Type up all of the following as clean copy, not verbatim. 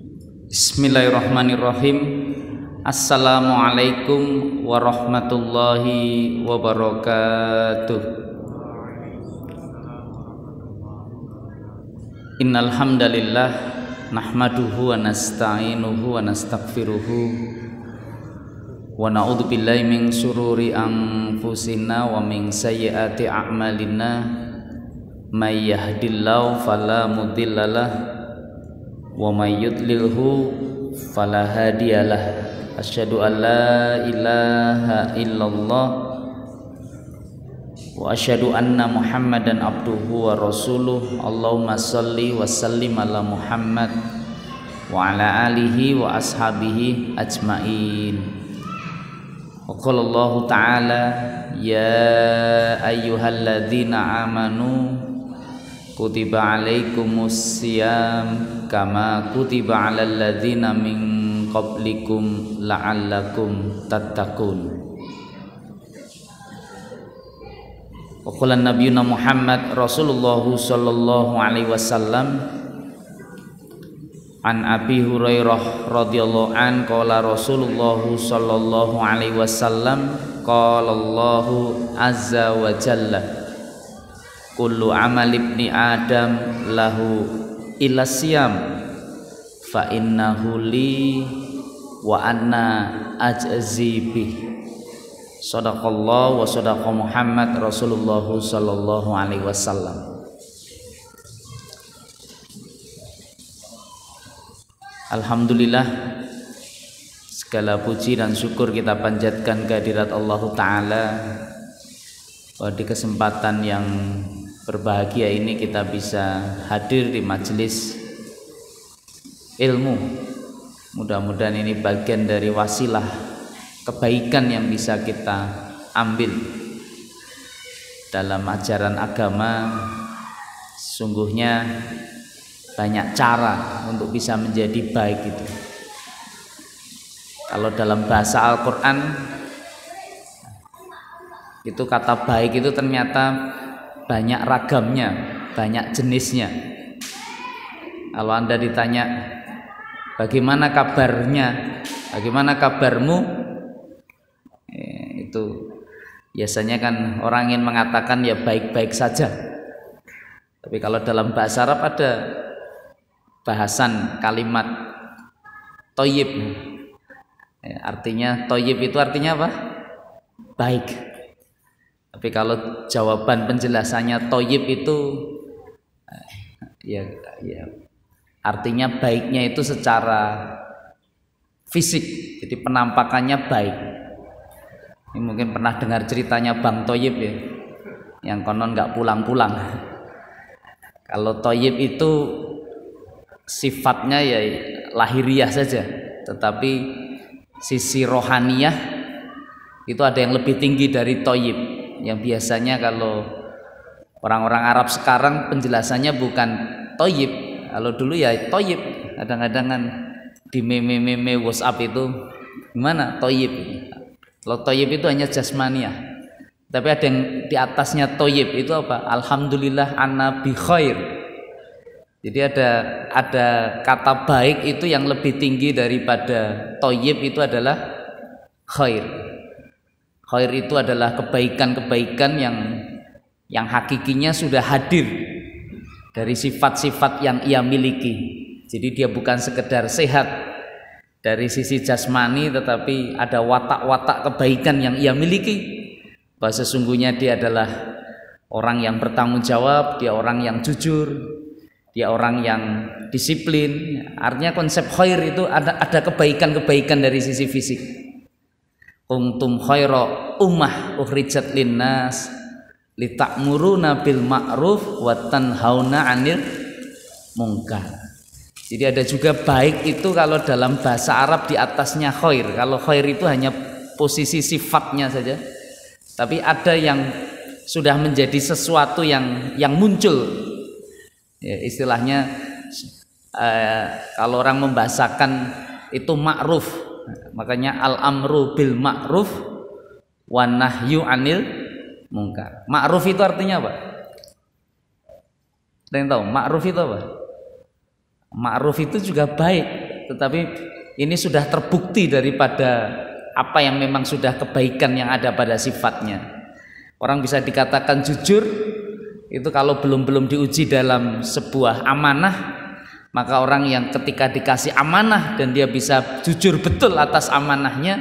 Bismillahirrahmanirrahim. Assalamualaikum warahmatullahi wabarakatuh. Innal hamdalillah nahmaduhu wa nasta'inuhu wa nastaghfiruhu wa na'udzu billahi min syururi anfusina wa min sayyiati a'malina may yahdihillahu fala mudhillalah wa may yudlilhu fala hadiyalah. Asyhadu an la ilaha illallah wa asyhadu anna Muhammadan abduhu wa rasuluh. Allahumma shalli wa sallim ala Muhammad wa ala alihi wa ashabihi ajmain. Wa qala Allah ta'ala ya ayyuhalladzina amanu kutiba alaikumus siyam kama kutiba alal ladzina min qablikum la'allakum tattaqun. Wa qala nabiyuna Muhammad Rasulullah sallallahu alaihi wasallam an Abi Hurairah radhiyallahu an qala Rasulullah sallallahu alaihi wasallam qala Allahu azza wa jalla kullu amal ibni adam lahu illa siyam fa innahu li wa anna ajzi bih. Shadaqallah wa shadaqa Muhammad Rasulullah sallallahu alaihi wasallam. Alhamdulillah, segala puji dan syukur kita panjatkan kehadirat Allah Ta'ala bahwa di kesempatan yang berbahagia ini kita bisa hadir di majelis ilmu. Mudah-mudahan ini bagian dari wasilah kebaikan yang bisa kita ambil dalam ajaran agama. Sungguhnya banyak cara untuk bisa menjadi baik itu. Kalau dalam bahasa Al-Quran itu kata baik itu ternyata banyak ragamnya, banyak jenisnya. Kalau Anda ditanya bagaimana kabarnya, bagaimana kabarmu, itu biasanya kan orang ingin mengatakan ya baik-baik saja. Tapi kalau dalam bahasa Arab ada bahasan kalimat toyib. Artinya toyib itu artinya apa? Baik. Tapi kalau jawaban penjelasannya toyib itu ya artinya baiknya itu secara fisik, jadi penampakannya baik. Ini mungkin pernah dengar ceritanya Bang Toyib ya, yang konon nggak pulang-pulang. Kalau toyib itu sifatnya ya lahiriah saja, tetapi sisi rohaniyah itu ada yang lebih tinggi dari toyib. Yang biasanya kalau orang-orang Arab sekarang penjelasannya bukan toyib. Kalau dulu ya toyib. Kadang-kadang kan di meme-meme WhatsApp itu gimana toyib. Kalau toyib itu hanya jasmaniah. Tapi ada yang di atasnya toyib itu apa? Alhamdulillah ana bi khair. Jadi ada kata baik itu yang lebih tinggi daripada toyib itu adalah khair. Khair itu adalah kebaikan-kebaikan yang hakikinya sudah hadir dari sifat-sifat yang ia miliki. Jadi dia bukan sekedar sehat dari sisi jasmani, tetapi ada watak-watak kebaikan yang ia miliki. Bahwa sesungguhnya dia adalah orang yang bertanggung jawab, dia orang yang jujur, dia orang yang disiplin. Artinya konsep khair itu ada kebaikan-kebaikan dari sisi fisik. Kuntum khaira ummah ukhrijat linnas lita'muruna bil ma'ruf wa tanhauna 'anil munkar. Jadi ada juga baik itu kalau dalam bahasa Arab di atasnya khair. Kalau khair itu hanya posisi sifatnya saja. Tapi ada yang sudah menjadi sesuatu yang muncul. Ya, istilahnya kalau orang membahasakan itu ma'ruf. Makanya al-amru bil ma'ruf wa nahyu 'anil munkar. Ma'ruf itu artinya apa? Ada yang tahu? Ma'ruf itu apa? Ma'ruf itu juga baik. tetapi ini sudah terbukti daripada apa yang memang sudah kebaikan yang ada pada sifatnya. Orang bisa dikatakan jujur itu kalau belum diuji dalam sebuah amanah, maka orang yang ketika dikasih amanah dan dia bisa jujur betul atas amanahnya,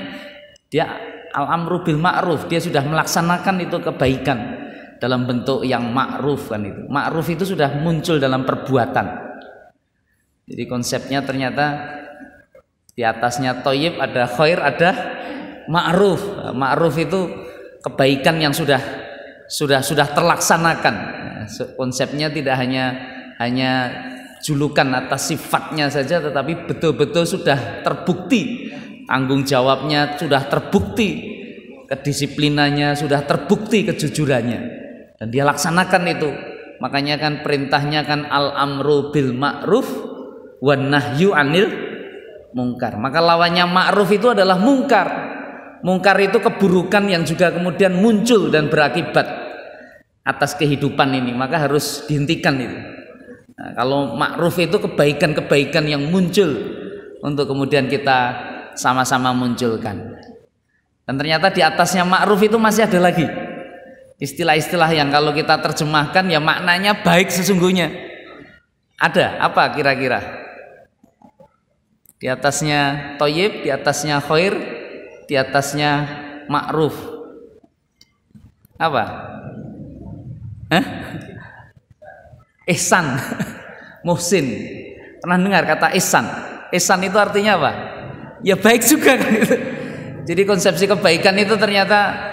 dia al-amru bil ma'ruf, dia sudah melaksanakan itu kebaikan dalam bentuk yang ma'ruf kan itu. Ma'ruf itu sudah muncul dalam perbuatan. Jadi konsepnya ternyata di atasnya thayyib ada khair, ada ma'ruf. Ma'ruf itu kebaikan yang sudah terlaksanakan. Konsepnya tidak hanya julukan atas sifatnya saja, tetapi betul-betul sudah terbukti tanggung jawabnya, sudah terbukti kedisiplinannya, sudah terbukti kejujurannya. Dan dia laksanakan itu. Makanya kan perintahnya kan al-amru bil ma'ruf wan nahyu 'anil mungkar. Maka lawannya ma'ruf itu adalah mungkar. Mungkar itu keburukan yang juga kemudian muncul dan berakibat atas kehidupan ini, maka harus dihentikan itu. Nah, kalau ma'ruf itu kebaikan-kebaikan yang muncul untuk kemudian kita sama-sama munculkan. Dan ternyata di atasnya ma'ruf itu masih ada lagi istilah-istilah yang kalau kita terjemahkan ya maknanya baik sesungguhnya. Ada apa kira-kira? Di atasnya thayyib, di atasnya khair, di atasnya ma'ruf. Apa? Ihsan. Muhsin. Pernah dengar kata ihsan? Ihsan itu artinya apa? Ya baik juga kan itu. Jadi konsepsi kebaikan itu ternyata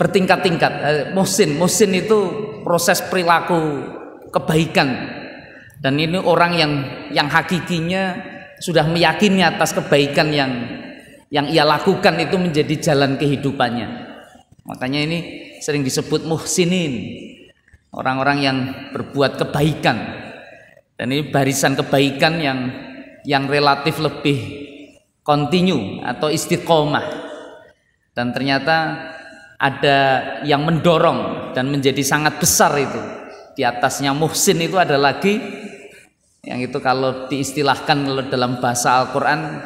bertingkat-tingkat. Muhsin itu proses perilaku kebaikan. Dan ini orang yang hakikinya sudah meyakini atas kebaikan yang ia lakukan itu menjadi jalan kehidupannya. Makanya ini sering disebut muhsinin, orang-orang yang berbuat kebaikan. Dan ini barisan kebaikan yang relatif lebih kontinu atau istiqomah. Dan ternyata ada yang mendorong dan menjadi sangat besar itu. Di atasnya muhsin itu ada lagi yang itu kalau diistilahkan dalam bahasa Al-Quran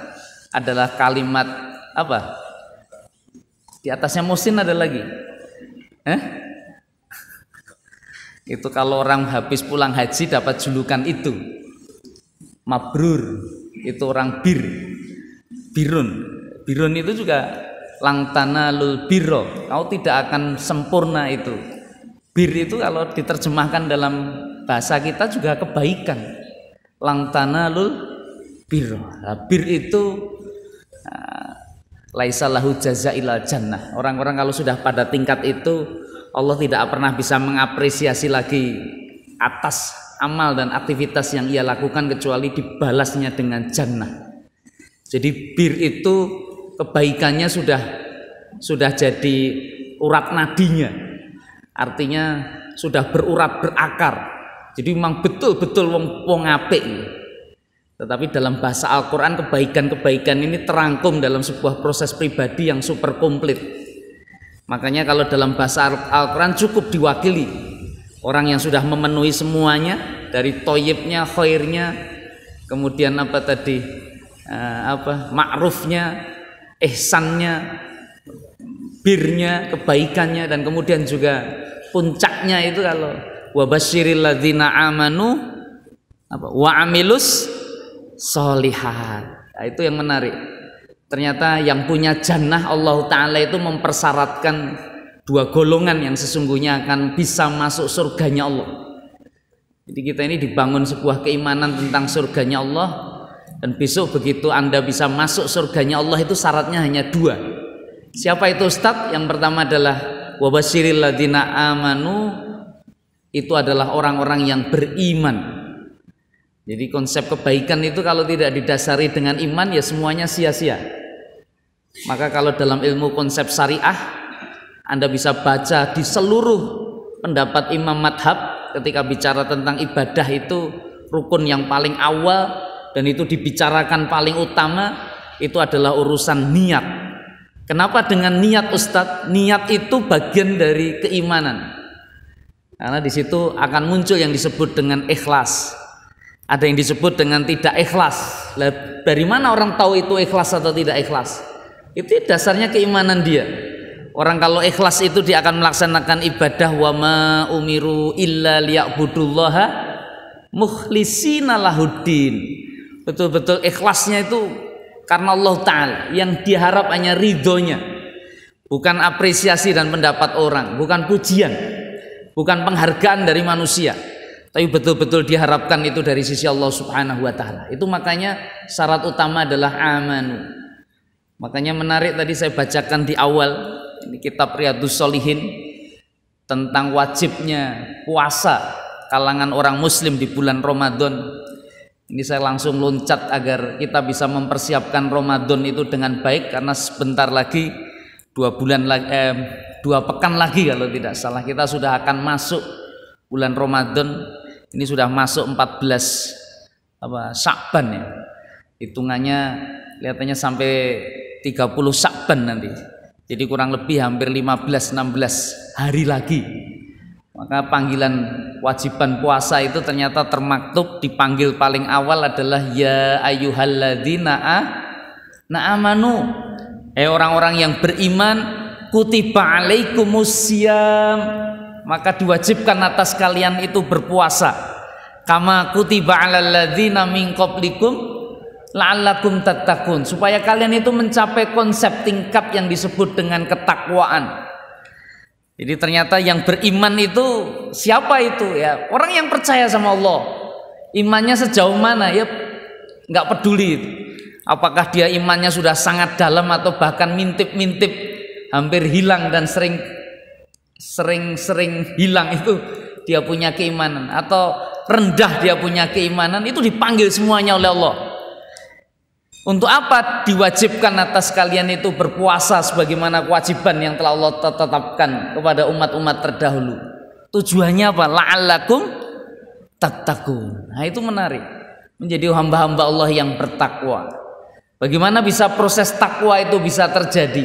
adalah kalimat apa? Di atasnya muhsin ada lagi. Itu kalau orang habis pulang haji dapat julukan itu. Mabrur, itu orang birun itu juga lang tanalul birro, kau tidak akan sempurna itu. Bir itu kalau diterjemahkan dalam bahasa kita juga kebaikan. Lang tanalul birro. Nah, bir itu laisa lahu jazaa'il jannah. Orang-orang kalau sudah pada tingkat itu Allah tidak pernah bisa mengapresiasi lagi atas amal dan aktivitas yang ia lakukan kecuali dibalasnya dengan jannah. Jadi bir itu kebaikannya sudah jadi urat nadinya, artinya sudah berurat berakar. Jadi memang betul-betul wong apik. Tetapi dalam bahasa Al-Quran kebaikan-kebaikan ini terangkum dalam sebuah proses pribadi yang super komplit. Makanya kalau dalam bahasa Al-Quran cukup diwakili orang yang sudah memenuhi semuanya, dari thayyibnya, khairnya, kemudian apa tadi, ma'rufnya, ihsannya, birnya, kebaikannya, dan kemudian juga puncaknya itu kalau wabasyiril ladzina amanu wa amilus sholihat. Nah, itu yang menarik. Ternyata yang punya jannah Allah Ta'ala itu mempersyaratkan dua golongan yang sesungguhnya akan bisa masuk surganya Allah. Jadi kita ini dibangun sebuah keimanan tentang surganya Allah. Dan besok begitu Anda bisa masuk surganya Allah itu syaratnya hanya dua. Siapa itu Ustadz? Yang pertama adalah wabasyiril ladzina amanu, itu adalah orang-orang yang beriman. Jadi konsep kebaikan itu kalau tidak didasari dengan iman ya semuanya sia-sia. Maka kalau dalam ilmu konsep syariah Anda bisa baca di seluruh pendapat imam madhab ketika bicara tentang ibadah itu rukun yang paling awal dan itu dibicarakan paling utama itu adalah urusan niat. Kenapa dengan niat Ustadz? Niat itu bagian dari keimanan. Karena di situ akan muncul yang disebut dengan ikhlas. Ada yang disebut dengan tidak ikhlas. Lah, dari mana orang tahu itu ikhlas atau tidak ikhlas? Itu dasarnya keimanan dia. Orang kalau ikhlas itu dia akan melaksanakan ibadah, wa ma umiru illa liya'budullaha mukhlishina lahuddin. Betul-betul ikhlasnya itu karena Allah Ta'ala. Yang diharap hanya ridhonya, bukan apresiasi dan pendapat orang, bukan pujian, bukan penghargaan dari manusia, tapi betul-betul diharapkan itu dari sisi Allah Subhanahu wa Ta'ala. Itu makanya syarat utama adalah amanu. Makanya menarik tadi saya bacakan di awal ini kitab Riyadhus Shalihin tentang wajibnya puasa kalangan orang muslim di bulan Ramadan. Ini saya langsung loncat agar kita bisa mempersiapkan Ramadan itu dengan baik, karena sebentar lagi 2 pekan lagi kalau tidak salah kita sudah akan masuk bulan Ramadan. Ini sudah masuk 14 Sya'ban ya. Hitungannya kelihatannya sampai 30 Sya'ban nanti. Jadi kurang lebih hampir 15-16 hari lagi. Maka panggilan wajiban puasa itu ternyata termaktub, dipanggil paling awal adalah ya ayyuhalladzina amanu. Orang-orang yang beriman, kutiba alaikumusiyam, maka diwajibkan atas kalian itu berpuasa. Kama kutiba alal ladzina min qablikum la'allakum tattaqun, supaya kalian itu mencapai konsep tingkat yang disebut dengan ketakwaan. Jadi ternyata yang beriman itu siapa itu? Ya, orang yang percaya sama Allah. Imannya sejauh mana? Ya nggak peduli itu. Apakah dia imannya sudah sangat dalam atau bahkan mintip-mintip, hampir hilang dan sering hilang, itu dia punya keimanan, atau rendah dia punya keimanan, itu dipanggil semuanya oleh Allah. Untuk apa diwajibkan atas kalian itu berpuasa sebagaimana kewajiban yang telah Allah tetapkan kepada umat-umat terdahulu? Tujuannya apa? La'allakum tattaqun. Nah, itu menarik, menjadi hamba-hamba Allah yang bertakwa. Bagaimana bisa proses takwa itu bisa terjadi?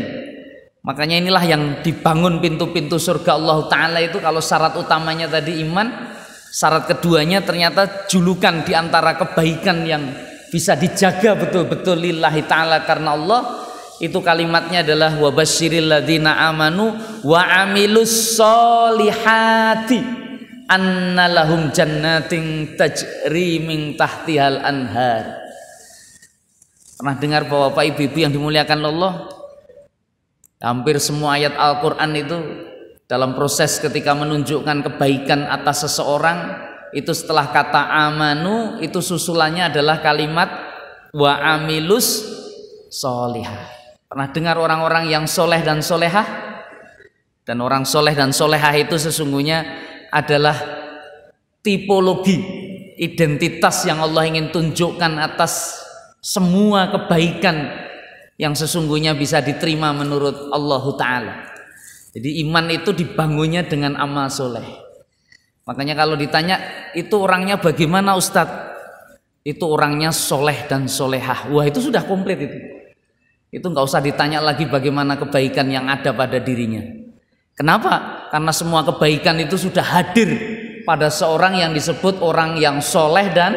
Makanya inilah yang dibangun pintu-pintu surga Allah Ta'ala itu. Kalau syarat utamanya tadi iman, syarat keduanya ternyata julukan di antara kebaikan yang bisa dijaga betul-betul lillahi ta'ala karena Allah, itu kalimatnya adalah wa basyiril ladzina amanu wa amilus solihati anna lahum jannatin tajri min tahtihal anhar. Pernah dengar Bapak Ibu yang dimuliakan Allah? Hampir semua ayat Al-Quran itu dalam proses ketika menunjukkan kebaikan atas seseorang, itu setelah kata amanu itu susulannya adalah kalimat wa amilus solihah. Pernah dengar orang-orang yang soleh dan solehah? Dan orang soleh dan solehah itu sesungguhnya adalah tipologi, identitas yang Allah ingin tunjukkan atas semua kebaikan yang sesungguhnya bisa diterima menurut Allah Ta'ala. Jadi iman itu dibangunnya dengan amal soleh. Makanya kalau ditanya itu orangnya bagaimana Ustadz, itu orangnya soleh dan solehah. Wah, itu sudah komplit itu. Itu nggak usah ditanya lagi bagaimana kebaikan yang ada pada dirinya. Kenapa? Karena semua kebaikan itu sudah hadir pada seorang yang disebut orang yang soleh dan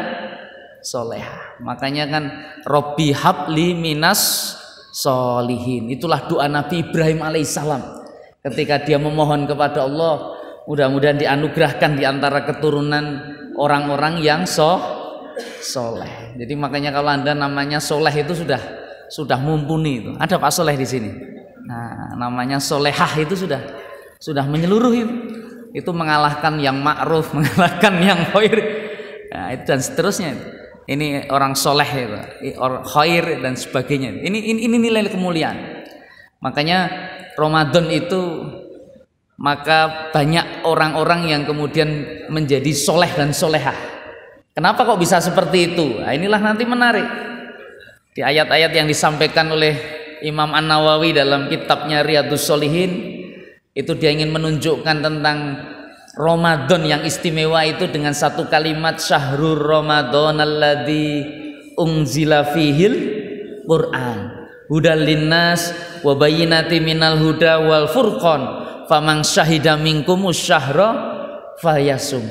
solehah. Makanya kan Robbi habli minas solihin. Itulah doa Nabi Ibrahim alaihissalam ketika dia memohon kepada Allah, mudah-mudahan dianugerahkan di antara keturunan orang-orang yang soleh. Jadi makanya kalau Anda namanya soleh itu sudah mumpuni itu. Ada Pak Soleh di sini. Nah, namanya solehah itu sudah menyeluruh itu. Itu mengalahkan yang ma'ruf, mengalahkan yang khair. Nah, itu dan seterusnya. Ini orang soleh itu, orang khair dan sebagainya. Ini nilai kemuliaan. Makanya Ramadan itu, maka banyak orang-orang yang kemudian menjadi soleh dan solehah. Kenapa kok bisa seperti itu? Nah, inilah nanti menarik di ayat-ayat yang disampaikan oleh Imam An-Nawawi dalam kitabnya Riyadhus Shalihin. Itu dia ingin menunjukkan tentang Ramadan yang istimewa itu dengan satu kalimat, syahrul Ramadan alladzi unzila fihil Quran hudal linnas wa bayyinati minal huda wal furqan faman syahida minkumus syahra falyasum.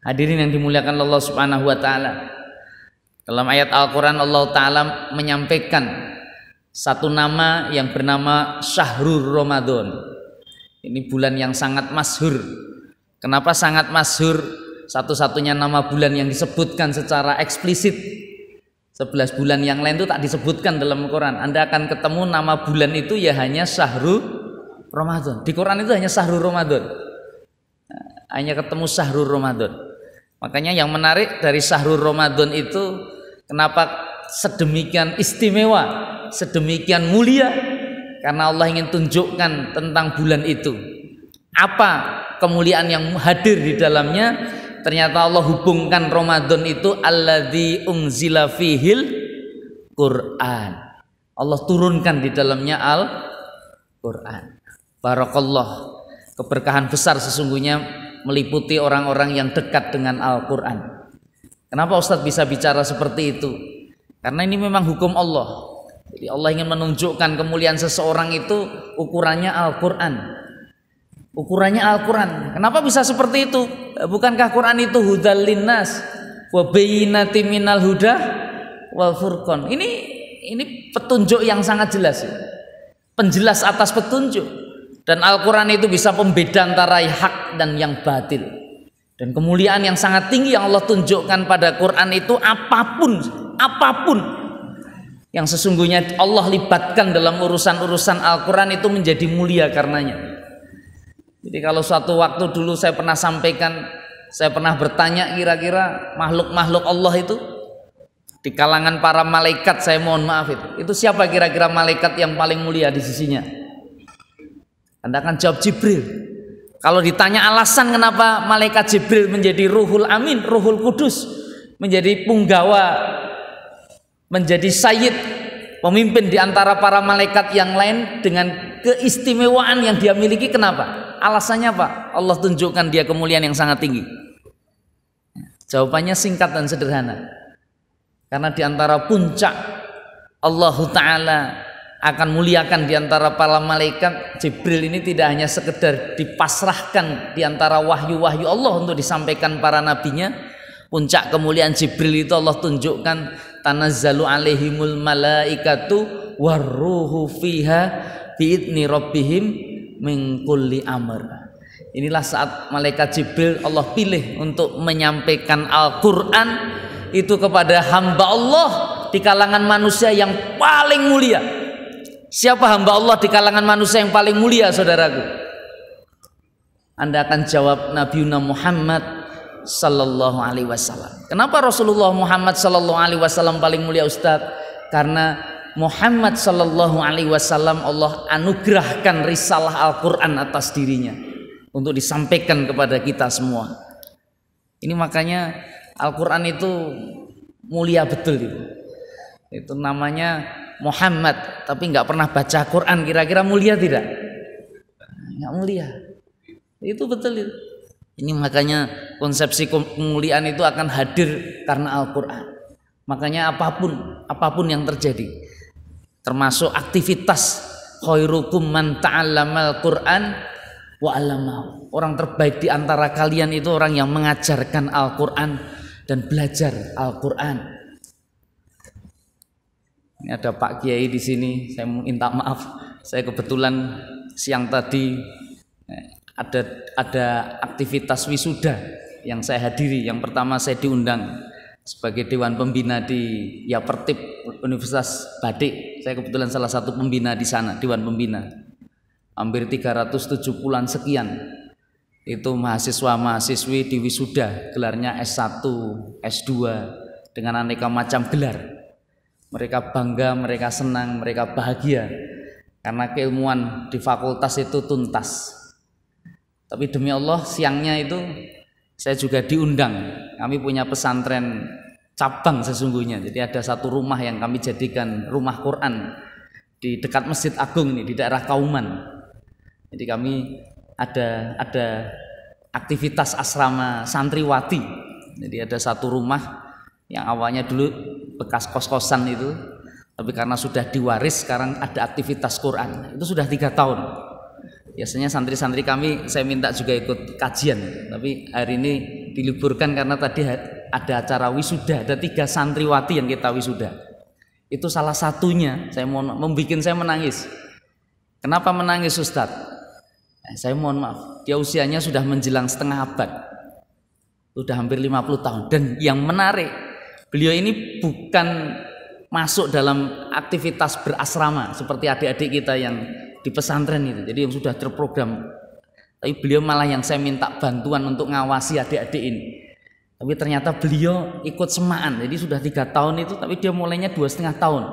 Hadirin yang dimuliakan Allah Subhanahu wa taala. Dalam ayat Al-Qur'an Allah taala menyampaikan satu nama yang bernama Syahrul Ramadan. Ini bulan yang sangat masyhur. Kenapa sangat masyhur? Satu-satunya nama bulan yang disebutkan secara eksplisit. 11 bulan yang lain itu tak disebutkan dalam Al-Quran. Anda akan ketemu nama bulan itu ya hanya Syahrul Ramadan. Di Quran itu hanya Syahrul Ramadan. Hanya ketemu Syahrul Ramadan. Makanya yang menarik dari Syahrul Ramadan itu, kenapa sedemikian istimewa, sedemikian mulia? Karena Allah ingin tunjukkan tentang bulan itu. Apa kemuliaan yang hadir di dalamnya? Ternyata Allah hubungkan Ramadan itu alladzi unzila fihil Quran. Allah turunkan di dalamnya Al-Quran. Barakallah. Keberkahan besar sesungguhnya meliputi orang-orang yang dekat dengan Al-Quran. Kenapa Ustadz bisa bicara seperti itu? Karena ini memang hukum Allah. Jadi Allah ingin menunjukkan kemuliaan seseorang itu ukurannya Al-Quran. Ukurannya Al-Quran. Kenapa bisa seperti itu? Bukankah Quran itu hudal linnas wa bayyinatin minal huda wal furqan? Ini petunjuk yang sangat jelas. Penjelas atas petunjuk. Dan Al-Quran itu bisa pembeda antara hak dan yang batil. Dan kemuliaan yang sangat tinggi yang Allah tunjukkan pada Quran itu apapun yang sesungguhnya Allah libatkan dalam urusan-urusan Al-Quran itu menjadi mulia karenanya. Jadi kalau suatu waktu dulu saya pernah sampaikan, saya pernah bertanya kira-kira makhluk-makhluk Allah itu di kalangan para malaikat, saya mohon maaf itu siapa kira-kira malaikat yang paling mulia di sisinya? Anda akan jawab Jibril. Kalau ditanya alasan kenapa malaikat Jibril menjadi Ruhul Amin, Ruhul Kudus, menjadi punggawa, menjadi sayyid, pemimpin di antara para malaikat yang lain dengan keistimewaan yang dia miliki, kenapa? Alasannya apa? Allah tunjukkan dia kemuliaan yang sangat tinggi. Jawabannya singkat dan sederhana. Karena di antara puncak Allah Ta'ala akan muliakan di antara para malaikat, Jibril ini tidak hanya sekedar dipasrahkan di antara wahyu-wahyu Allah untuk disampaikan para nabinya. Puncak kemuliaan Jibril itu Allah tunjukkan tanazzalu alaihimul malaikatu warruhu fiha biidni rabbihim min kulli amr. Inilah saat malaikat Jibril Allah pilih untuk menyampaikan Al-Quran itu kepada hamba Allah di kalangan manusia yang paling mulia. Siapa hamba Allah di kalangan manusia yang paling mulia, saudaraku? Anda akan jawab Nabiuna Muhammad sallallahu alaihi wasallam. Kenapa Rasulullah Muhammad sallallahu alaihi wasallam paling mulia, Ustadz? Karena Muhammad sallallahu alaihi wasallam Allah anugerahkan risalah Al-Quran atas dirinya untuk disampaikan kepada kita semua. Ini makanya Al-Quran itu mulia betul itu. Itu namanya Muhammad, tapi nggak pernah baca Quran, kira-kira mulia tidak? Nggak mulia. Itu betul itu. Ini makanya konsepsi kemuliaan itu akan hadir karena Al-Quran. Makanya apapun yang terjadi, termasuk aktivitas khairukum man ta'allamal Quran wa 'allamahu. Orang terbaik di antara kalian itu orang yang mengajarkan Al-Quran dan belajar Al-Quran. Ini ada Pak Kiai di sini. Saya minta maaf. Saya kebetulan siang tadi ada aktivitas wisuda yang saya hadiri. Yang pertama saya diundang sebagai Dewan Pembina di Yapertip Universitas Badik. Saya kebetulan salah satu pembina di sana, Dewan Pembina. Hampir 370-an sekian. Itu mahasiswa-mahasiswi di wisuda, gelarnya S1, S2 dengan aneka macam gelar. Mereka bangga, mereka senang, mereka bahagia karena keilmuan di fakultas itu tuntas. Tapi demi Allah siangnya itu saya juga diundang. Kami punya pesantren cabang sesungguhnya. Jadi ada satu rumah yang kami jadikan rumah Quran di dekat Masjid Agung ini di daerah Kauman. Jadi kami ada aktivitas asrama santriwati. Jadi ada satu rumah yang awalnya dulu bekas kos-kosan itu, tapi karena sudah diwaris sekarang ada aktivitas Quran. Itu sudah 3 tahun. Biasanya santri-santri kami saya minta juga ikut kajian, tapi hari ini diliburkan karena tadi ada acara wisuda, ada 3 santriwati yang kita wisuda. Itu salah satunya saya membuat saya menangis. Kenapa menangis Ustadz? Saya mohon maaf, dia usianya sudah menjelang setengah abad, sudah hampir 50 tahun. Dan yang menarik, beliau ini bukan masuk dalam aktivitas berasrama seperti adik-adik kita yang di pesantren itu, jadi yang sudah terprogram. Tapi beliau malah yang saya minta bantuan untuk ngawasi adik-adik ini. Tapi ternyata beliau ikut semaan, jadi sudah 3 tahun itu, tapi dia mulainya 2,5 tahun,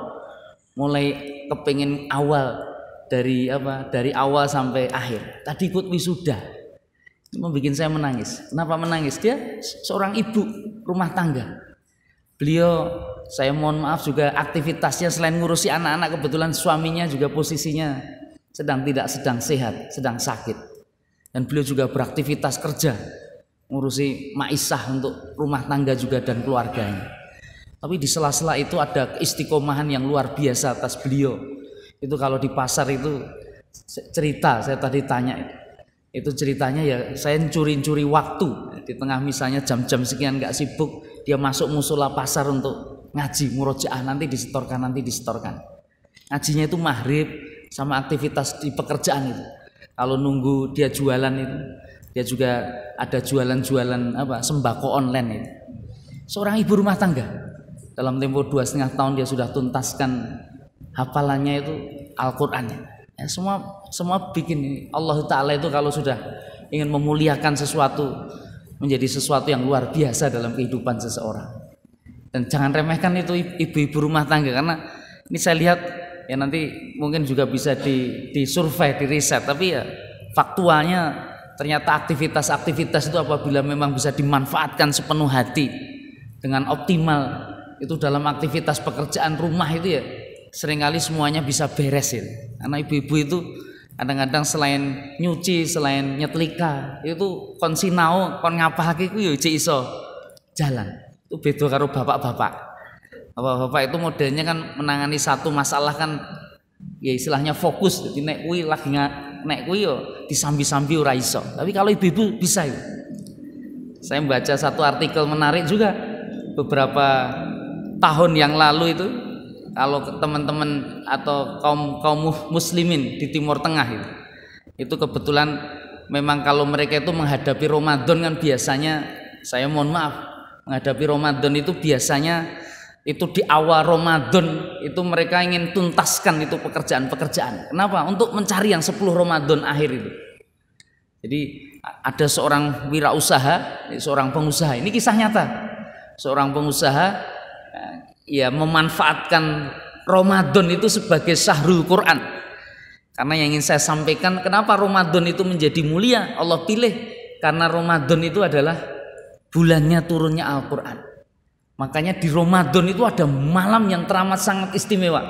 mulai kepengen awal dari awal sampai akhir. Tadi ikut wisuda, membuat saya menangis. Kenapa menangis? Dia seorang ibu rumah tangga. Beliau, saya mohon maaf juga aktivitasnya selain ngurusi anak-anak, kebetulan suaminya juga posisinya tidak sedang sehat, sedang sakit. Dan beliau juga beraktivitas kerja, ngurusi maisah untuk rumah tangga juga dan keluarganya. Tapi di sela-sela itu ada keistiqomahan yang luar biasa atas beliau. Itu kalau di pasar itu cerita, saya tadi tanya itu ceritanya ya, saya curi-curi waktu di tengah misalnya jam-jam sekian nggak sibuk, dia masuk musola pasar untuk ngaji murojaah, nanti disetorkan. Ngajinya itu maghrib sama aktivitas di pekerjaan itu. Kalau nunggu dia jualan itu, dia juga ada jualan sembako online itu. Seorang ibu rumah tangga, dalam tempo 2,5 tahun dia sudah tuntaskan hafalannya itu Al-Qur'annya. Ya, semua bikin Allah Ta'ala itu kalau sudah ingin memuliakan sesuatu menjadi sesuatu yang luar biasa dalam kehidupan seseorang. Dan jangan remehkan itu ibu-ibu rumah tangga, karena ini saya lihat ya, nanti mungkin juga bisa disurvei, di riset, tapi ya faktualnya ternyata aktivitas-aktivitas itu apabila memang bisa dimanfaatkan sepenuh hati dengan optimal, itu dalam aktivitas pekerjaan rumah itu ya seringkali semuanya bisa beres ya. Karena ibu-ibu itu kadang-kadang selain nyuci, selain nyetlika, itu kon sinau, kon ngapahake iku ya iso jalan. Itu beda karo bapak-bapak. Bapak-bapak itu modelnya kan menangani satu masalah kan ya istilahnya fokus. Jadi nek kuwi lagi nek kuwi yo disambi-sambi ora iso. Tapi kalau ibu-ibu bisa ya. Saya membaca satu artikel menarik juga beberapa tahun yang lalu itu, kalau teman-teman atau kaum muslimin di Timur Tengah itu kebetulan memang kalau mereka itu menghadapi Ramadan kan biasanya, saya mohon maaf, menghadapi Ramadan itu biasanya itu di awal Ramadan itu mereka ingin tuntaskan itu pekerjaan-pekerjaan. Kenapa? Untuk mencari yang 10 Ramadan akhir itu. Jadi ada seorang wirausaha, seorang pengusaha, ini kisah nyata. Seorang pengusaha ya memanfaatkan Ramadan itu sebagai syahrul Quran. Karena yang ingin saya sampaikan, kenapa Ramadan itu menjadi mulia, Allah pilih karena Ramadan itu adalah bulannya turunnya Al-Quran. Makanya di Ramadan itu ada malam yang teramat sangat istimewa.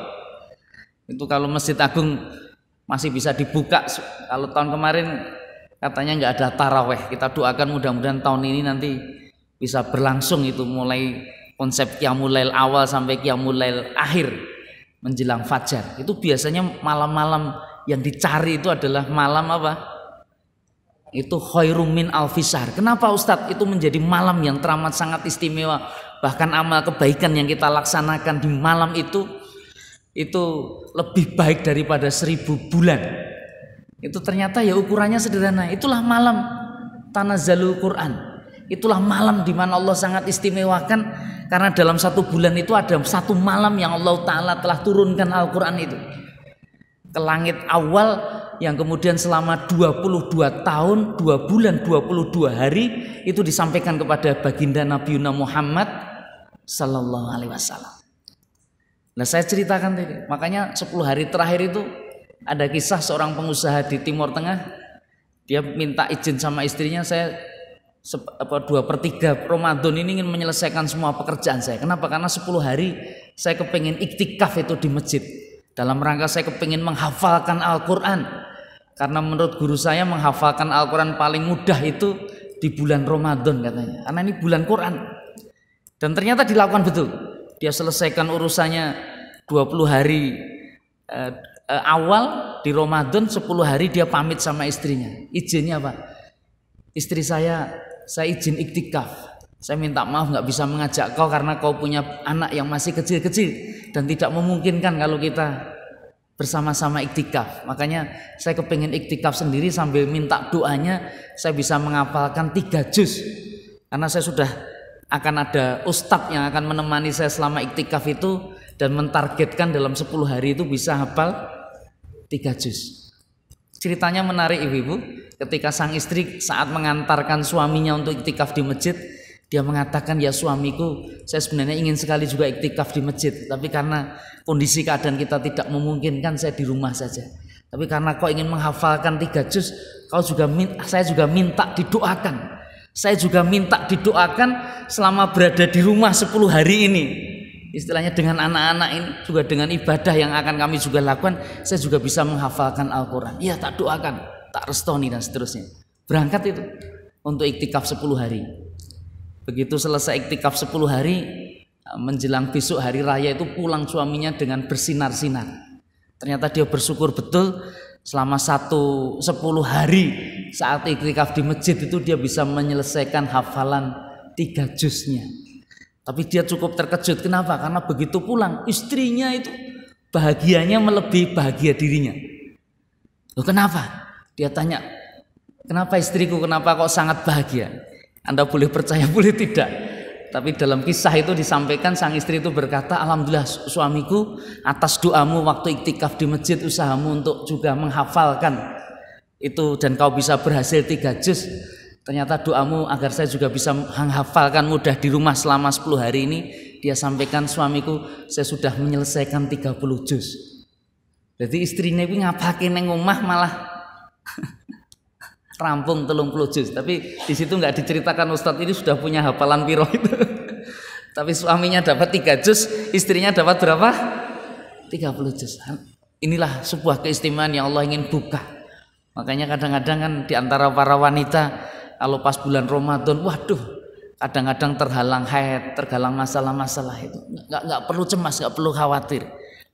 Itu kalau Masjid Agung masih bisa dibuka. Kalau tahun kemarin katanya nggak ada taraweh, kita doakan mudah-mudahan tahun ini nanti bisa berlangsung itu, mulai konsep Qiyamul Lail awal sampai Qiyamul Lail akhir menjelang fajar. Itu biasanya malam-malam yang dicari itu adalah malam apa? Itu khairum min alfisar. Kenapa Ustadz? Itu menjadi malam yang teramat sangat istimewa. Bahkan amal kebaikan yang kita laksanakan di malam itu lebih baik daripada 1000 bulan. Itu ternyata ya ukurannya sederhana. Itulah malam Tanazzalul Quran. Itulah malam di mana Allah sangat istimewakan, karena dalam 1 bulan itu ada 1 malam yang Allah Ta'ala telah turunkan Al-Quran itu ke langit awal, yang kemudian selama 22 tahun 2 bulan 22 hari itu disampaikan kepada baginda Nabi Muhammad Sallallahu Alaihi Wasallam. Nah saya ceritakan tadi, makanya 10 hari terakhir itu ada kisah seorang pengusaha di Timur Tengah. Dia minta izin sama istrinya, saya 2/3 Ramadan ini ingin menyelesaikan semua pekerjaan saya. Kenapa? Karena 10 hari saya kepengen iktikaf itu di masjid, dalam rangka saya kepengen menghafalkan Al-Quran. Karena menurut guru saya menghafalkan Al-Quran paling mudah itu di bulan Ramadan katanya, karena ini bulan Quran. Dan ternyata dilakukan betul. Dia selesaikan urusannya 20 hari awal di Ramadan, 10 hari dia pamit sama istrinya. Izinnya apa? Istri saya saya izin iktikaf. Saya minta maaf nggak bisa mengajak kau karena kau punya anak yang masih kecil-kecil dan tidak memungkinkan kalau kita bersama-sama iktikaf. Makanya saya kepingin iktikaf sendiri sambil minta doanya saya bisa menghafalkan 3 juz. Karena saya sudah akan ada ustadz yang akan menemani saya selama iktikaf itu dan mentargetkan dalam 10 hari itu bisa hafal 3 juz. Ceritanya menarik ibu-ibu, ketika sang istri saat mengantarkan suaminya untuk iktikaf di masjid, dia mengatakan, ya suamiku, saya sebenarnya ingin sekali juga iktikaf di masjid, tapi karena kondisi keadaan kita tidak memungkinkan, saya di rumah saja. Tapi karena kau ingin menghafalkan 3 juz, saya juga minta didoakan. Saya juga minta didoakan selama berada di rumah 10 hari ini. Istilahnya dengan anak-anak ini, juga dengan ibadah yang akan kami juga lakukan, saya juga bisa menghafalkan Al-Quran. Ya tak doakan, tak restoni dan seterusnya. Berangkat itu untuk iktikaf 10 hari. Begitu selesai iktikaf 10 hari, menjelang besok hari raya itu pulang suaminya dengan bersinar-sinar. Ternyata dia bersyukur betul selama 10 hari saat iktikaf di masjid itu dia bisa menyelesaikan hafalan 3 juznya. Tapi dia cukup terkejut. Kenapa? Karena begitu pulang istrinya itu bahagianya melebihi bahagia dirinya. Loh kenapa? Dia tanya, kenapa istriku, kenapa kok sangat bahagia? Anda boleh percaya, boleh tidak. Tapi dalam kisah itu disampaikan sang istri itu berkata, alhamdulillah suamiku atas doamu waktu iktikaf di masjid, usahamu untuk juga menghafalkan itu dan kau bisa berhasil 3 juz. Ternyata doamu agar saya juga bisa menghafalkan mudah di rumah selama 10 hari ini. Dia sampaikan, suamiku saya sudah menyelesaikan 30 juz. Jadi istrinya itu ngapake neng omah malah rampung 30 juz. Tapi di situ nggak diceritakan Ustadz ini sudah punya hafalan piro itu. Tapi suaminya dapat 3 juz, istrinya dapat berapa? 30 juz. Inilah sebuah keistimewaan yang Allah ingin buka. Makanya kadang-kadang kan di antara para wanita kalau pas bulan Ramadan, waduh, kadang-kadang terhalang haid, terhalang masalah-masalah itu. Nggak perlu cemas, nggak perlu khawatir.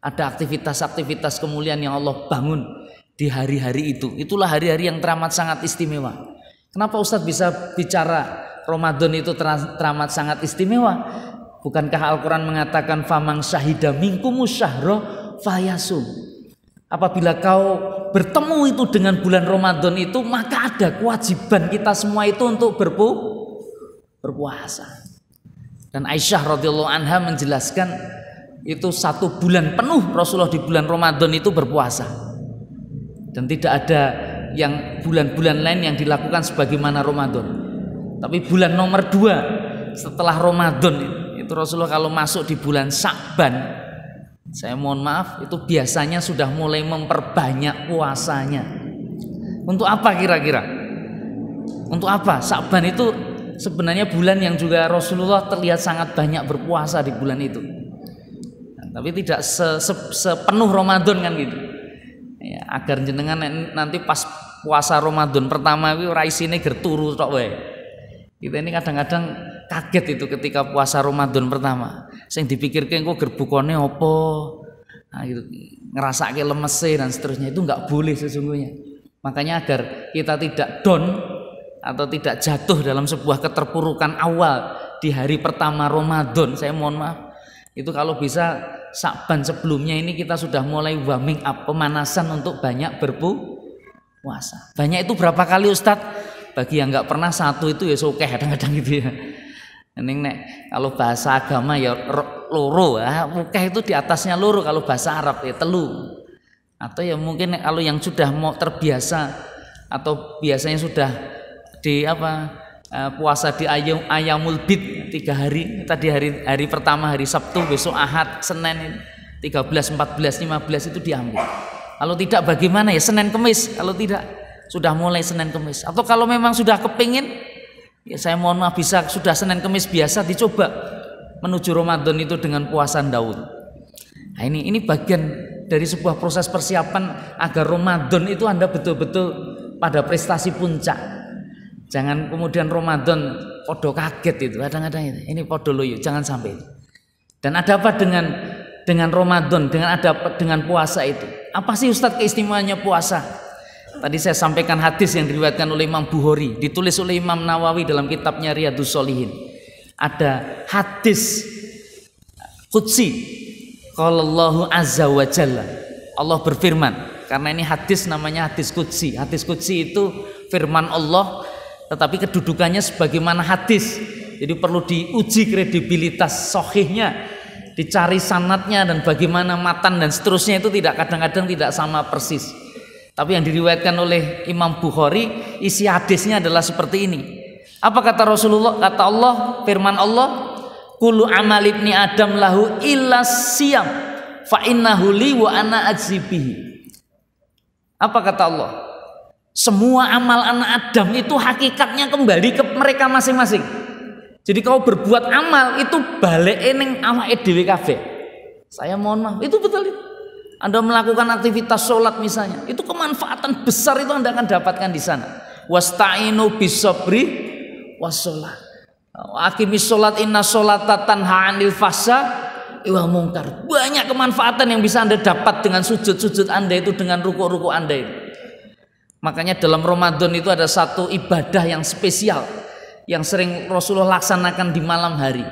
Ada aktivitas-aktivitas kemuliaan yang Allah bangun di hari-hari itu. Itulah hari-hari yang teramat sangat istimewa. Kenapa Ustadz bisa bicara Ramadan itu teramat sangat istimewa? Bukankah Al-Quran mengatakan famang syahida minkumus syahro fayasum. Apabila kau bertemu itu dengan bulan Ramadan itu, maka ada kewajiban kita semua itu untuk berpuasa. Dan Aisyah radhiyallahu anha menjelaskan itu 1 bulan penuh Rasulullah di bulan Ramadan itu berpuasa. Dan tidak ada yang bulan-bulan lain yang dilakukan sebagaimana Ramadan. Tapi bulan nomor 2 setelah Ramadan itu Rasulullah kalau masuk di bulan Sya'ban, saya mohon maaf, itu biasanya sudah mulai memperbanyak puasanya. Untuk apa kira-kira? Untuk apa? Sya'ban itu sebenarnya bulan yang juga Rasulullah terlihat sangat banyak berpuasa di bulan itu. Tapi tidak sepenuh Ramadan kan gitu. Ya, agar jenengan nanti pas puasa Ramadan pertama itu raisine gerturu tok wae. Kita ini kadang-kadang kaget itu ketika puasa Ramadan pertama. Sing dipikirke engko gerbukane apa? Nah, gitu. Ngerasake lemese dan seterusnya itu enggak boleh sesungguhnya. Makanya agar kita tidak down atau tidak jatuh dalam sebuah keterpurukan awal di hari pertama Ramadan, saya mohon maaf. Itu kalau bisa Sya'ban sebelumnya ini kita sudah mulai warming up, pemanasan untuk banyak berpuasa. Banyak itu berapa kali Ustadz? Bagi yang nggak pernah 1 itu ya oke kadang-kadang gitu ya. Ini nek kalau bahasa agama ya loro ya, oke itu di atasnya loro, kalau bahasa Arab ya telu. Atau ya mungkin kalau yang sudah mau terbiasa atau biasanya sudah di puasa di Ayamul Bid 3 hari, tadi hari pertama hari Sabtu, besok Ahad, Senin 13, 14, 15 itu diambil. Kalau tidak bagaimana ya Senin Kemis, kalau tidak sudah mulai Senin Kemis. Atau kalau memang sudah kepingin ya saya mohon maaf bisa sudah Senin Kemis biasa dicoba menuju Ramadan itu dengan puasa Daud. Nah ini bagian dari sebuah proses persiapan agar Ramadan itu Anda betul-betul pada prestasi puncak. Jangan kemudian Ramadan podo kaget itu kadang-kadang itu. Ini podo loyo, jangan sampai. Dan ada apa dengan Ramadan, dengan puasa itu? Apa sih Ustadz keistimewaannya puasa? Tadi saya sampaikan hadis yang diriwayatkan oleh Imam Bukhari, ditulis oleh Imam Nawawi dalam kitabnya Riyadhus Shalihin. Ada hadis qudsi, qala Allahu azza wa jalla. Allah berfirman, karena ini hadis namanya hadis qudsi. Hadis qudsi itu firman Allah, tetapi kedudukannya sebagaimana hadis. Jadi perlu diuji kredibilitas sahihnya, dicari sanadnya dan bagaimana matan dan seterusnya, itu kadang-kadang tidak sama persis. Tapi yang diriwayatkan oleh Imam Bukhari, isi hadisnya adalah seperti ini. Apa kata Rasulullah? Kata Allah, firman Allah, kullu amal ibni adam lahu illa siyam fa innahu li wa ana ajzibihi. Apa kata Allah? Semua amal anak Adam itu hakikatnya kembali ke mereka masing-masing. Jadi kau berbuat amal itu balik ning awake dhewe kabeh. Saya mohon maaf, itu betul itu. Anda melakukan aktivitas sholat misalnya, itu kemanfaatan besar itu Anda akan dapatkan di sana. Wasta'inu bisabri wassalah. Aqimis sholat inna sholata tanha 'anil fahsya wal munkar. Banyak kemanfaatan yang bisa Anda dapat dengan sujud-sujud Anda itu, dengan ruku-ruku Anda itu. Makanya dalam Ramadan itu ada satu ibadah yang spesial yang sering Rasulullah laksanakan di malam hari.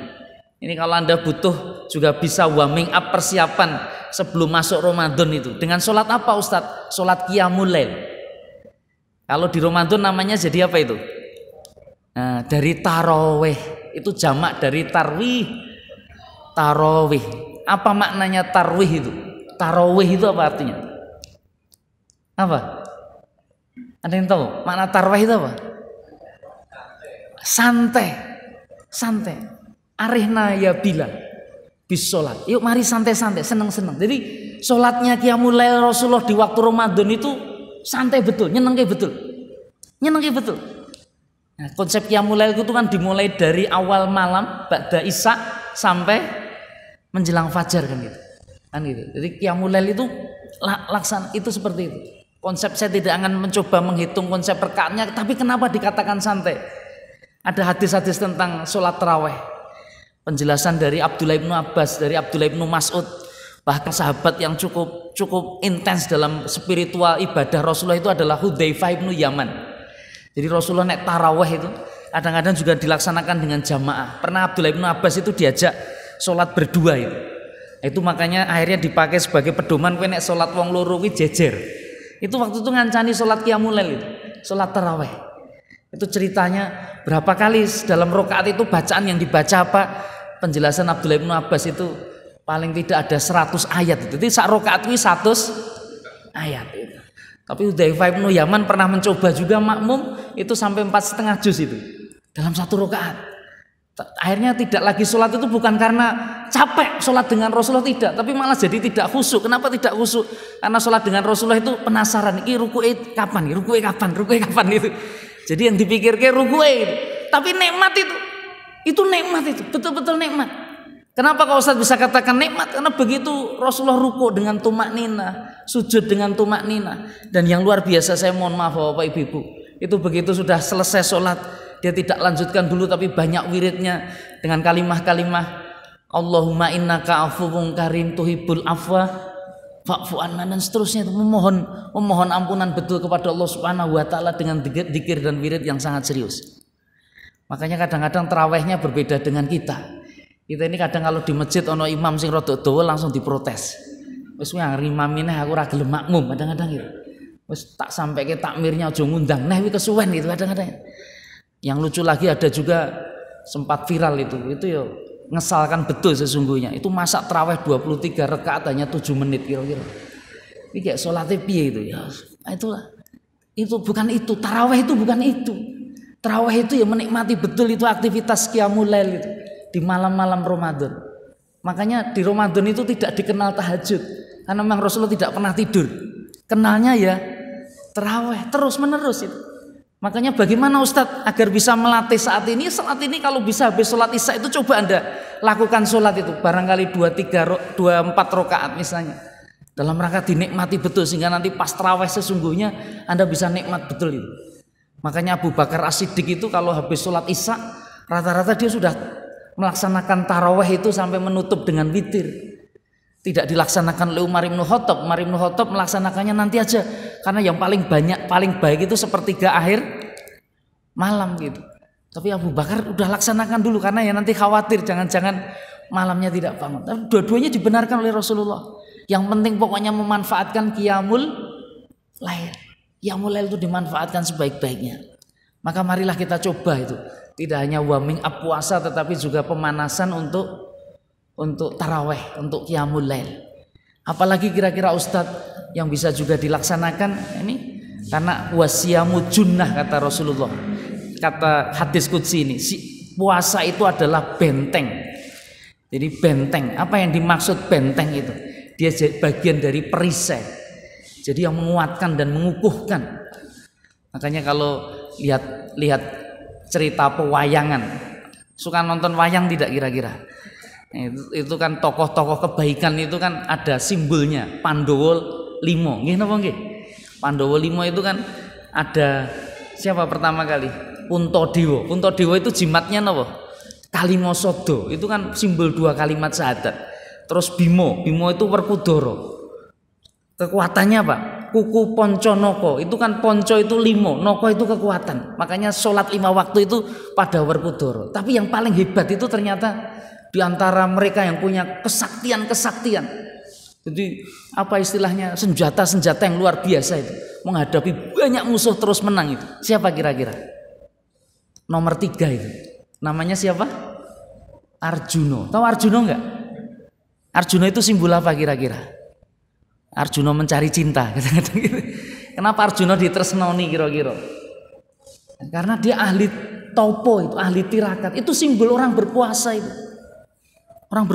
Ini kalau Anda butuh juga bisa warming up persiapan sebelum masuk Ramadan itu. Dengan sholat apa Ustadz? Sholat Qiyamul Lail. Kalau di Ramadan namanya jadi apa itu? Nah, dari tarawih. Itu jamak dari tarwih. Tarawih. Apa maknanya tarwih itu? Tarawih itu apa artinya? Apa? Ada yang tahu? Makna tarawih itu apa? Santai. Santai. Arihna ya Bilal bis sholat. Yuk mari santai-santai, seneng-seneng. Jadi sholatnya Qiyamul Lail Rasulullah di waktu Ramadan itu santai betul, nyenengke betul. Nyenengke betul. Nah, konsep Qiyamul Lail itu kan dimulai dari awal malam ba'da isya sampai menjelang fajar kan gitu. Kan gitu. Jadi Qiyamul Lail itu laksana itu seperti itu. Konsep saya tidak akan mencoba menghitung konsep rakaatnya, tapi kenapa dikatakan santai? Ada hadis-hadis tentang sholat tarawih. Penjelasan dari Abdullah bin Abbas, dari Abdullah bin Mas'ud, bahkan sahabat yang cukup intens dalam spiritual ibadah Rasulullah itu adalah Hudzaifah bin Yaman. Jadi Rasulullah naik tarawih itu kadang-kadang juga dilaksanakan dengan jamaah. Pernah Abdullah bin Abbas itu diajak sholat berdua itu. Itu makanya akhirnya dipakai sebagai pedoman, kowe nek sholat wong loro kuwi jejer. Itu waktu itu ngancani sholat Qiyamul Lail itu, sholat tarawih. Itu ceritanya berapa kali dalam rakaat itu bacaan yang dibaca apa? Penjelasan Abdullah bin Abbas itu paling tidak ada 100 ayat itu. Jadi sak rakaat kuwi 100 ayat itu. Tapi Hudzaifah bin Yaman pernah mencoba juga makmum itu sampai 4,5 juz itu dalam satu rakaat. Akhirnya tidak lagi sholat itu bukan karena capek sholat dengan Rasulullah, tidak, tapi malah jadi tidak khusyuk. Kenapa tidak khusyuk? Karena sholat dengan Rasulullah itu penasaran, ini ruku'e kapan, ruku'e kapan itu. Jadi yang dipikirkan ruku'e itu. Tapi nikmat itu nikmat itu, betul-betul nikmat. Kenapa kalau Ustaz bisa katakan nikmat? Karena begitu Rasulullah ruku' dengan tumak nina, sujud dengan tumak nina. Dan yang luar biasa, saya mohon maaf Bapak Ibu, itu begitu sudah selesai sholat, dia tidak lanjutkan dulu tapi banyak wiridnya dengan kalimah-kalimah Allahumma innaka afuwun karim tuhibbul afwa fa'fu anna, dan seterusnya itu memohon ampunan betul kepada Allah Subhanahu wa taala dengan zikir dan wirid yang sangat serius. Makanya kadang-kadang tarawihnya berbeda dengan kita. Kita ini kadang kalau di masjid ono imam sing rada dawa langsung diprotes. Wis kuwi anggere imamine aku ora gelem makmum, kadang-kadang gitu. Wis tak sampeke takmirnya aja ngundang. Nah, kuwi kesuwen itu kadang-kadang. Yang lucu lagi ada juga sempat viral itu ya ngesalkan betul sesungguhnya. Itu masak tarawih 23 rakaat hanya 7 menit kira-kira. Ini kayak sholatnya piye itu ya. Itulah. Itu bukan itu, tarawih itu bukan itu. Tarawih itu ya menikmati betul itu aktivitas Qiyamul Lail itu di malam-malam Ramadan. Makanya di Ramadan itu tidak dikenal tahajud karena memang Rasulullah tidak pernah tidur. Kenalnya ya tarawih terus menerus itu. Makanya bagaimana Ustadz agar bisa melatih saat ini? Saat ini kalau bisa habis sholat isya itu coba Anda lakukan sholat itu barangkali 2-4 rakaat misalnya. Dalam rangka dinikmati betul sehingga nanti pas tarawih sesungguhnya Anda bisa nikmat betul itu. Makanya Abu Bakar As-Siddiq itu kalau habis sholat isya rata-rata dia sudah melaksanakan tarawih itu sampai menutup dengan witir. Tidak dilaksanakan oleh Umar bin Khattab. Umar bin Khattab melaksanakannya nanti aja Karena yang paling banyak, paling baik itu sepertiga akhir malam gitu. Tapi Abu Bakar udah laksanakan dulu karena ya nanti khawatir jangan-jangan malamnya tidak bangun. Tapi dua-duanya dibenarkan oleh Rasulullah. Yang penting pokoknya memanfaatkan qiyamul lail. Qiyamul lail itu dimanfaatkan sebaik-baiknya. Maka marilah kita coba itu. Tidak hanya warming up puasa tetapi juga pemanasan untuk taraweh, untuk qiyamul lail. Apalagi kira-kira Ustadz yang bisa juga dilaksanakan ini karena wasiyamu junnah kata Rasulullah. Kata hadis qudsi ini, puasa itu adalah benteng. Jadi benteng, apa yang dimaksud benteng itu? Dia bagian dari perisai. Jadi yang menguatkan dan mengukuhkan. Makanya kalau lihat cerita pewayangan, suka nonton wayang tidak kira-kira? Itu kan tokoh-tokoh kebaikan itu kan ada simbolnya Pandowo Limo. Nggih napa nggih? Pandowo Limo itu kan ada siapa pertama kali? Puntadewa. Puntadewa itu jimatnya napa? Kalimosodo. Itu kan simbol dua kalimat syahadat. Terus Bimo itu Werkudara. Kekuatannya apa? Kuku ponco noko. Itu kan ponco itu limo, noko itu kekuatan. Makanya sholat 5 waktu itu pada Werkudara. Tapi yang paling hebat itu ternyata di antara mereka yang punya kesaktian. Jadi apa istilahnya senjata-senjata yang luar biasa itu menghadapi banyak musuh terus menang itu. Siapa kira-kira? Nomor 3 itu. Namanya siapa? Arjuna. Tahu Arjuna enggak? Arjuna itu simbol apa kira-kira? Arjuna mencari cinta. Kenapa Arjuna ditresnoni kira-kira? Karena dia ahli topo itu, ahli tirakat. Itu simbol orang berpuasa itu. Orang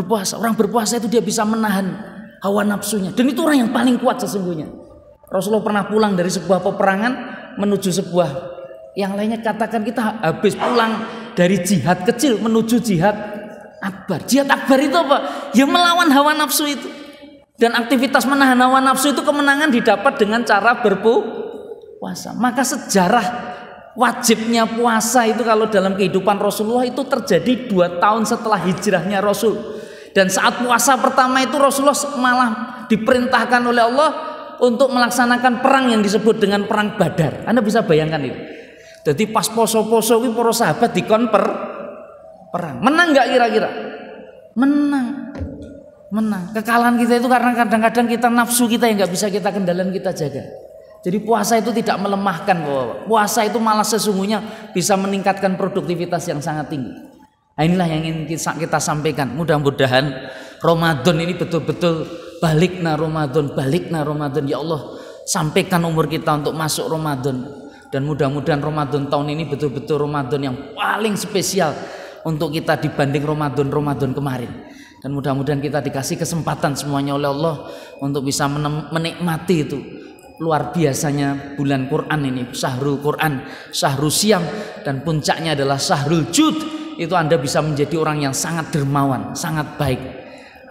berpuasa itu dia bisa menahan hawa nafsunya. Dan itu orang yang paling kuat sesungguhnya. Rasulullah pernah pulang dari sebuah peperangan menuju sebuah yang lainnya, katakan kita habis pulang dari jihad kecil menuju jihad akbar. Jihad akbar itu apa? Ya melawan hawa nafsu itu. Dan aktivitas menahan hawa nafsu itu kemenangan didapat dengan cara berpuasa. Maka sejarah wajibnya puasa itu kalau dalam kehidupan Rasulullah itu terjadi 2 tahun setelah hijrahnya Rasul. Dan saat puasa pertama itu Rasulullah malah diperintahkan oleh Allah untuk melaksanakan perang yang disebut dengan perang Badar. Anda bisa bayangkan itu. Jadi pas poso-poso itu para sahabat dikon perang. Menang nggak kira-kira? Menang. Kekalahan kita itu karena kadang-kadang kita nafsu kita yang nggak bisa kita kendalikan, kita jaga. Jadi puasa itu tidak melemahkan, puasa itu malah sesungguhnya bisa meningkatkan produktivitas yang sangat tinggi. Nah, inilah yang ingin kita sampaikan. Mudah-mudahan Ramadan ini betul-betul balikna Ramadan. Ya Allah, sampaikan umur kita untuk masuk Ramadan. Dan mudah-mudahan Ramadan tahun ini betul-betul Ramadan yang paling spesial untuk kita dibanding Ramadan kemarin. Dan mudah-mudahan kita dikasih kesempatan semuanya oleh Allah untuk bisa menikmati itu luar biasanya bulan Quran ini, Syahrul Quran, Syahrul Siam, dan puncaknya adalah Syahrul Jud. Itu Anda bisa menjadi orang yang sangat dermawan, sangat baik.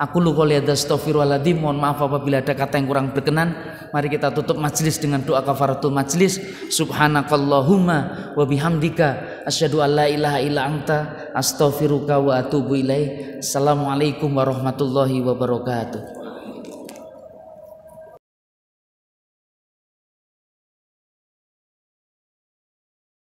Aku qouli hadza astaghfirullahaladzim. Mohon maaf apabila ada kata yang kurang berkenan. Mari kita tutup majelis dengan doa kafaratul majelis. Subhanakallahumma wa bihamdika asyhadu an la ilaha illa anta astaghfiruka wa atubu ilaik. Assalamualaikum warahmatullahi wabarakatuh.